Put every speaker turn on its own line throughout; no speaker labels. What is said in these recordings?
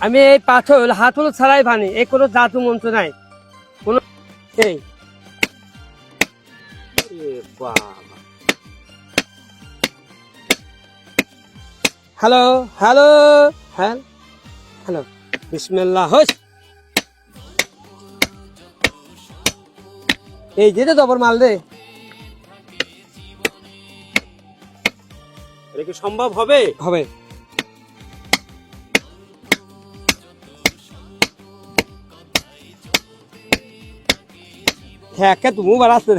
আমি এই পাথর হাতল ছাড়াই ভানি, এই কোনো জাদু মন্ত্র নাই কোন। এই হ্যালো হ্যালো হ্যাঁ হ্যালো বিসমিল্লাহ হোস। এই যেটা জবর মাল দে,
এটা কি সম্ভব হবে?
হবে। হ্যাঁ কে তুমি বার আসতে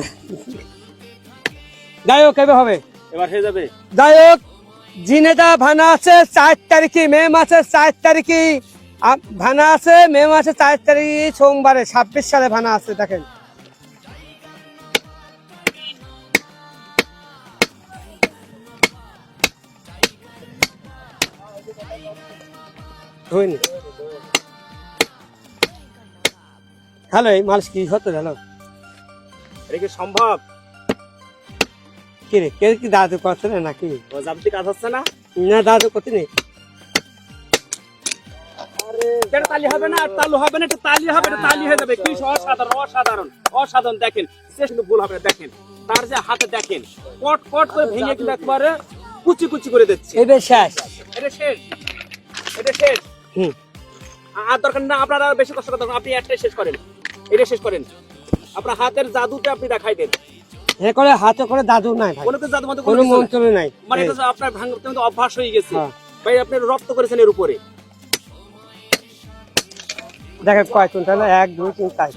যাই হোক কেবে হবে,
এবার হয়ে যাবে।
যাই হোক জিনেদা ভানা আছে 4 তারিখে, মে মাসের 4 তারিখে ভানা আছে, মে মাসের 4 তারিখ সোমবারে 26 সালে ভানা আছে। দেখেন হয়নি। হ্যালো এই মাল কি হতো জানো?
এটা কি সম্ভব?
কি রে কে কি দাদু করছে না নাকি?
ও জাবতি কাজ হচ্ছে না?
না দাদু করতে নেই।
এটা তালি হবে না, তালু হবে না, এটা তালি হবে, এটা তালি হয়ে যাবে। কি অসাধারণ অসাধারণ অসাধারণ। দেখেন সে কিন্তু ভুল হবে না। দেখেন তার যে হাতে দেখেন কট কট করে ভেঙে কিন্তু একবারে কুচি কুচি করে দিচ্ছে।
এবার শেষ।
এটা শেষ, এটা শেষ।
হুম
আর দরকার না আপনারা বেশি কষ্ট করতে, আপনি একটাই শেষ করেন, এটা শেষ করেন। আপনার হাতের জাদুতে আপনি দেখাই দেন।
এ করে হাতে করে দাদু নাই ভাই,
কোনো তো জাদু মতো
কোনো মন্ত্র নাই।
মানে এটা তো আপনার ভাঙতে মতো অভ্যাস হয়ে গেছে।
হ্যাঁ।
ভাই আপনি রপ্ত করেছেন এর উপরে।
দেখেন কয় কোনটা, 1 2 3 4